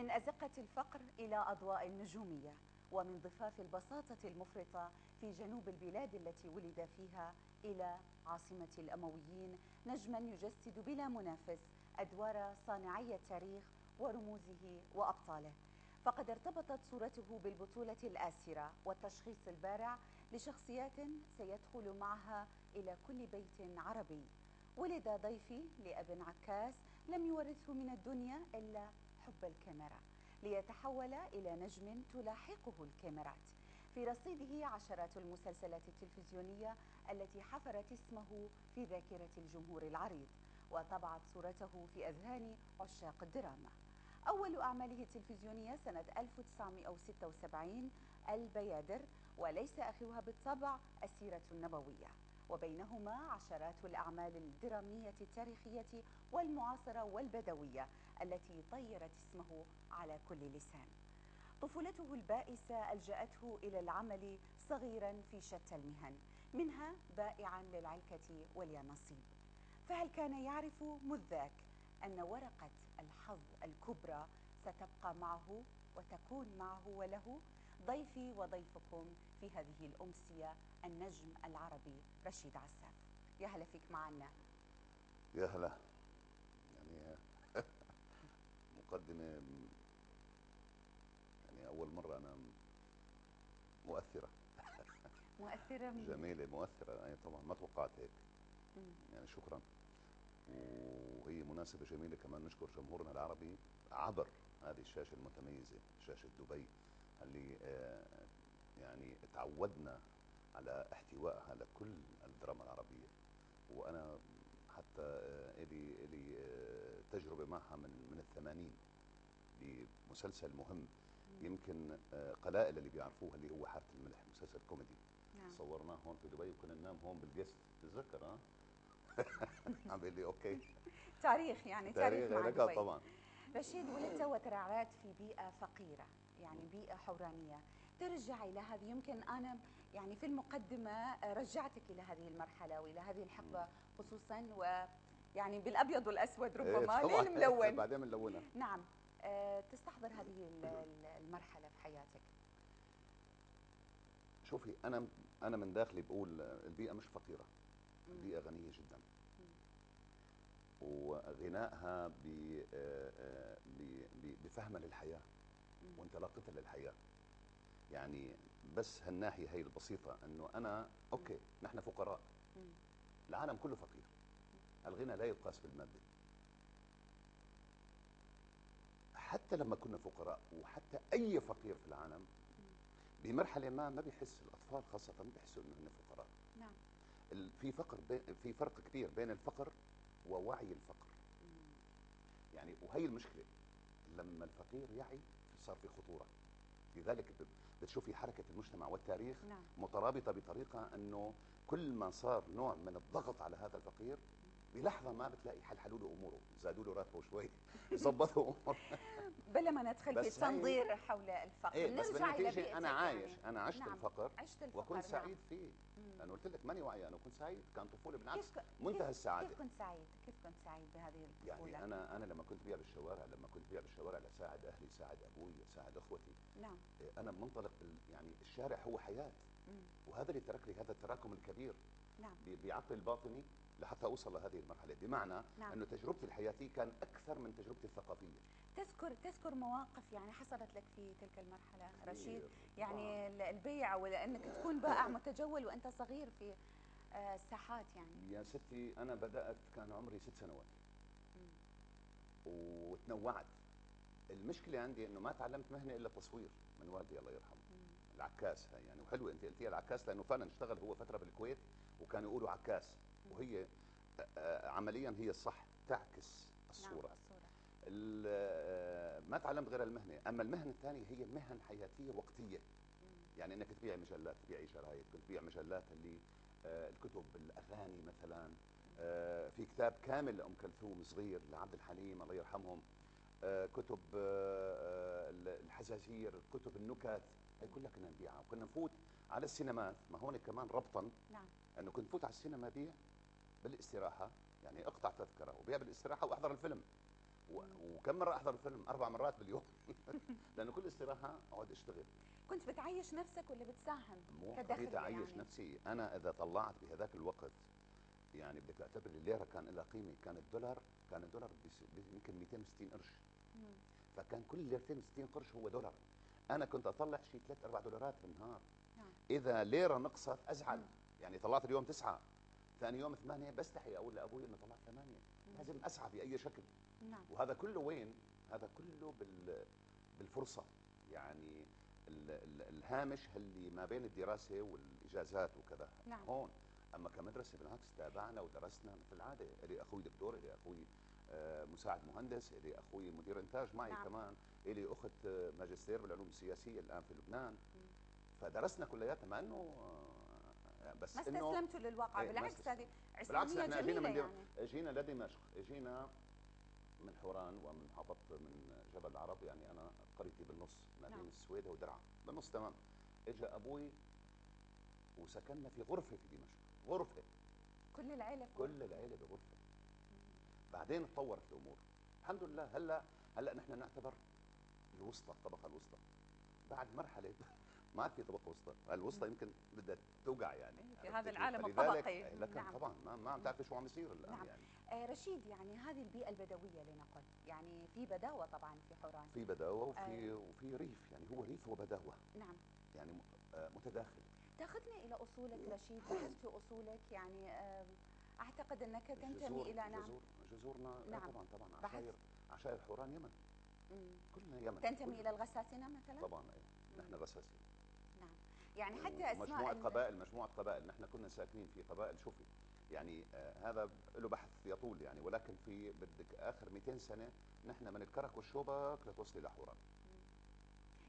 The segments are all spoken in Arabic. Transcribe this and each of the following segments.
من أزقة الفقر إلى أضواء النجومية، ومن ضفاف البساطة المفرطة في جنوب البلاد التي ولد فيها إلى عاصمة الأمويين، نجما يجسد بلا منافس أدوار صانعي التاريخ ورموزه وأبطاله. فقد ارتبطت صورته بالبطولة الآسرة والتشخيص البارع لشخصيات سيدخل معها إلى كل بيت عربي. ولد ضيفي لأب عكاس لم يورثه من الدنيا إلا حب الكاميرا، ليتحول إلى نجم تلاحقه الكاميرات. في رصيده عشرات المسلسلات التلفزيونية التي حفرت اسمه في ذاكرة الجمهور العريض، وطبعت صورته في أذهان عشاق الدراما. أول أعماله التلفزيونية سنة 1976 البيادر، وليس آخرها بالطبع السيرة النبوية، وبينهما عشرات الأعمال الدرامية التاريخية والمعاصرة والبدوية التي طيرت اسمه على كل لسان. طفولته البائسة ألجأته إلى العمل صغيرا في شتى المهن، منها بائعا للعلكة واليانصيب. فهل كان يعرف مذ ذاك أن ورقة الحظ الكبرى ستبقى معه وتكون معه وله؟ ضيفي وضيفكم في هذه الأمسية النجم العربي رشيد عساف. يا هلا فيك معنا. يا هلا. يعني مقدمة، يعني أول مرة أنا مؤثرة. مؤثرة جميلة مؤثرة، يعني طبعا ما توقعت هيك. يعني شكرا. وهي مناسبة جميلة كمان نشكر جمهورنا العربي عبر هذه الشاشة المتميزة، شاشة دبي، اللي يعني تعودنا على احتوائها لكل الدراما العربية. وأنا حتى إلي تجربة معها من الثمانين بمسلسل مهم، يمكن قلائل اللي بيعرفوها، اللي هو حارة الملح، مسلسل كوميدي. نعم. صورناه هون في دبي وكنا ننام هون بالجست، تتذكر؟ ها؟ عم بيقول لي اوكي. تاريخ، يعني تاريخ مع دبي طبعا. رشيد، ولدت وترعرعت في بيئة فقيرة، يعني بيئة حورانية. ترجع إلى هذه، يمكن أنا يعني في المقدمة رجعتك إلى هذه المرحلة وإلى هذه الحقبة خصوصا، ويعني بالأبيض والأسود ربما للملون. بعدين ملونة. نعم. تستحضر هذه المرحلة في حياتك؟ شوفي، أنا من داخلي بقول البيئة مش فقيرة، البيئة غنية جدا. وغنائها بفهمها للحياة وانطلاقتها للحياة. يعني بس هالناحية هي البسيطة، انه انا اوكي نحن فقراء، العالم كله فقير، الغنى لا يقاس بالمادة. حتى لما كنا فقراء، وحتى اي فقير في العالم بمرحلة ما بيحس، الاطفال خاصة ما بيحسوا انه هن فقراء. نعم. في فرق كبير بين الفقر ووعي الفقر. يعني وهي المشكلة، لما الفقير يعي صار في خطورة. لذلك بتشوفي حركة المجتمع والتاريخ نعم. مترابطة بطريقة انه كل ما صار نوع من الضغط على هذا الفقير، بلحظة ما بتلاقي حلوا له اموره، زادوا له راتبه شوي، ظبطوا اموره. بلا ما ندخل في تنظير حول الفقر، إيه، نرجع الى بيئتك. انا عايش، يعني انا عشت نعم. الفقر، عشت الفقر وكنت سعيد نعم. فيه. انا قلت لك ماني وعي، انا كنت سعيد، كان طفولة بالعكس منتهى السعادة. كيف كنت سعيد؟ كيف كنت سعيد بهذه الطفولة؟ يعني انا لما كنت بيع بالشوارع، لساعد اهلي، ساعد ابوي، ساعد اخوتي. نعم. انا منطلق يعني الشارع هو حياة. وهذا اللي ترك لي هذا التراكم الكبير. نعم. بعقلي الباطني لحتى اوصل لهذه المرحله، بمعنى نعم. انه تجربتي الحياتيه كان اكثر من تجربتي الثقافيه. تذكر مواقف يعني حصلت لك في تلك المرحله رشيد؟ يعني البيع، ولا انك تكون بائع متجول وانت صغير في الساحات يعني؟ يا ستي انا بدات كان عمري 6 سنوات. وتنوعت. المشكله عندي انه ما تعلمت مهنه الا التصوير من والدي الله يرحمه. العكاس هاي يعني، وحلوه انت قلتيها العكاس، لانه فعلا اشتغل هو فتره بالكويت وكانوا يقولوا عكاس، وهي عمليا هي الصح، تعكس الصوره. نعم الصورة. ما تعلمت غير المهنه، اما المهنه الثانيه هي مهن حياتيه وقتيه. يعني انك تبيعي مجلات، تبيعي شرايط، كنت تبيع مجلات اللي الكتب، الاغاني مثلا. في كتاب كامل لام كلثوم صغير لعبد الحليم الله يرحمهم، كتب الحزازير، كتب النكت، هي كلها كنا نبيعها. وكنا نفوت على السينمات، ما هون كمان ربطا. نعم. انه كنت فوت على السينما بيع بالاستراحه، يعني اقطع تذكره وبيع بالاستراحه واحضر الفيلم. وكم مره احضر الفيلم 4 مرات باليوم لانه كل استراحه اقعد اشتغل. كنت بتعيش نفسك ولا بتساهم مو كدخل قضيه اعيش يعني؟ نفسي، انا اذا طلعت بهذاك الوقت يعني بدك تعتبر الليره كان لها قيمه، كان الدولار يمكن 260 قرش. فكان كل ليرتين 60 قرش هو دولار. انا كنت اطلع شيء 3 4 دولارات بالنهار. نعم. اذا ليره نقصت ازعل. يعني طلعت اليوم 9، ثاني يوم 8، بستحي اقول لابوي انه طلعت 8. لازم اسعى باي شكل. نعم. وهذا كله وين؟ هذا كله بالفرصه. يعني الهامش اللي ما بين الدراسه والاجازات وكذا. نعم. هون اما كمدرسه بالعكس تابعنا ودرسنا مثل العاده. الي اخوي دكتور، الي اخوي مساعد مهندس، الي اخوي مدير انتاج معي. نعم. كمان الي اخت ماجستير بالعلوم السياسيه الان في لبنان. فدرسنا كلياتنا مع انه بس ما استسلمتوا للواقع. بالعكس هذه عصرانيه جميله. يعني اجينا لدمشق، اجينا من حوران ومن محافظه من جبل العرب. يعني انا قريتي بالنص ما بين السويدة ودرعا بالنص تمام. اجى ابوي وسكننا في غرفه في دمشق، غرفه كل العيله بغرفه. بعدين تطورت الامور الحمد لله. هلا نحن نعتبر الوسطى، الطبقه الوسطى. بعد مرحله ما عاد في طبقه وسطى، الوسطى يمكن بدها توقع يعني في هذا العالم الطبقي. لكن نعم. طبعا ما عم تعرفي شو عم يصير الان. نعم. يعني رشيد، يعني هذه البيئه البدويه لنقل، يعني في بداوه طبعا في حوران، في بداوه وفي ريف. يعني هو ريف وبداوه. نعم. يعني متداخل. تاخذنا الى اصولك رشيد، بحثت في اصولك. يعني اعتقد انك تنتمي الى جذورنا. نعم. طبعا عشائر حوران يمن. كلنا يمن. تنتمي الى الغساسنه مثلا؟ طبعا نحن غساسين. نعم. يعني حتى اسماء مجموعه قبائل. نحن كنا ساكنين في قبائل. شوفي يعني هذا له بحث يطول يعني، ولكن في بدك اخر 200 سنه نحن من الكرك والشوبك لتوصلي لحوران.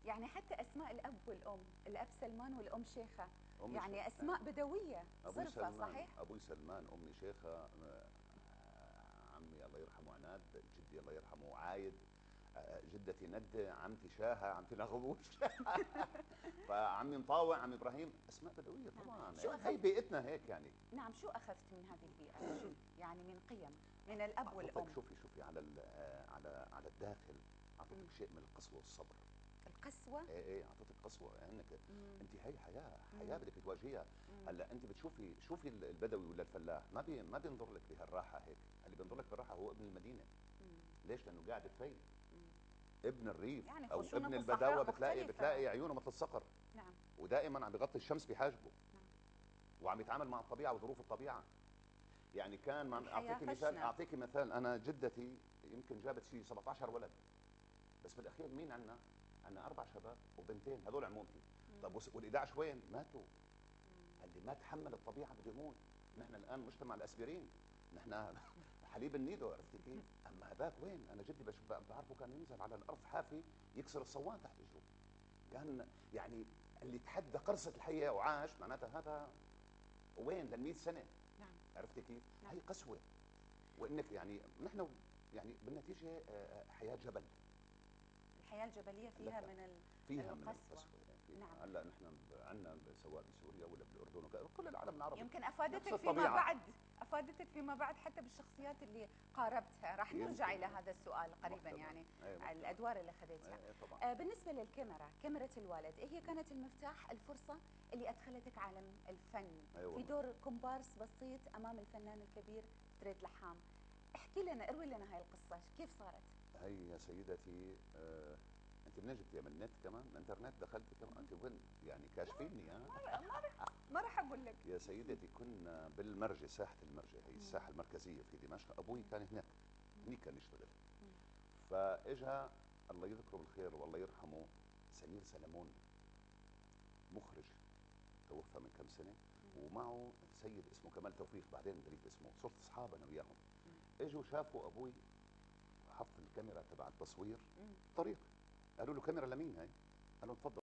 يعني حتى اسماء الاب والام، الاب سلمان والام شيخه، يعني اسماء بدويه صرفه. صحيح؟ ابوي سلمان، امي شيخه، عمي الله يرحمه عناد، جدي الله يرحمه عايد، جدتي ندة، عمتي شاهة، عمتي نغبوش فعمي مطاوع، عمي ابراهيم. اسماء بدويه طبعا. هي بيئتنا هيك يعني. نعم. شو اخذت من هذه البيئه رشيد؟ يعني من قيم من الاب والام. شوفي على الداخل اعطيتك شيء من القسوه والصبر. القسوه؟ ايه اعطيتك قسوه. انك انت هي حياه بدك تواجهيها. هلا انت شوفي البدوي ولا الفلاح ما بينظر لك بهالراحه هيك. اللي بينظر لك بالراحه هو ابن المدينه. ليش؟ لانه قاعد بفيل. ابن الريف يعني او ابن البداوه بتلاقي عيونه مثل الصقر. نعم. ودائما عم بيغطي الشمس بحاجبه. نعم. وعم يتعامل مع الطبيعه وظروف الطبيعه. يعني كان اعطيكي مثال. انا جدتي يمكن جابت شيء 17 ولد، بس بالاخير مين عندنا 4 شباب وبنتين، هذول عمومتي. طب وال11 وين؟ ماتوا. اللي ما تحمل الطبيعه بده يموت. نحن الان مجتمع الاسبرين، نحن حليب النيدو. عرفتي كيف؟ اما هذاك وين؟ انا جدي بعرفه كان ينزل على الارض حافي يكسر الصوان تحت رجله. كان يعني اللي تحدى قرصه الحياه وعاش معناتها هذا وين لل100 سنه. نعم. عرفتي كيف؟ نعم. هي قسوه. وانك يعني نحن يعني بالنتيجه حياه جبل. الحياه الجبليه فيها من القسوه. نعم. هلا نحن عندنا سواء بسوريا ولا بالاردن وكل العالم العربي يمكن افادتك فيما بعد حتى بالشخصيات اللي قاربتها. راح نرجع الى هذا السؤال قريبا. يعني الادوار اللي خذيتها. بالنسبه للكاميرا، كاميرا الوالد هي كانت المفتاح، الفرصه اللي ادخلتك عالم الفن. في دور كومبارس بسيط امام الفنان الكبير فريد لحام. احكي لنا، اروي لنا هاي القصه، كيف صارت؟ هي يا سيدتي انت منين جبتيها؟ من النت كمان؟ من الانترنت دخلتي كمان؟ انت وين يعني كاشفيني؟ ما راح اقول لك يا سيدتي. كنا بالمرجة، ساحة المرجة، هي الساحة المركزية في دمشق. ابوي كان هناك كان يشتغل. فاجا الله يذكره بالخير والله يرحمه سمير سلمون، مخرج توفى من كم سنة، ومعه سيد اسمه كمال توفيق، بعدين دريت اسمه، صرت اصحاب انا وياهم. اجوا شافوا ابوي حط الكاميرا تبع التصوير طريق، قالوا له كاميرا لمين هاي؟ قال لهم تفضل.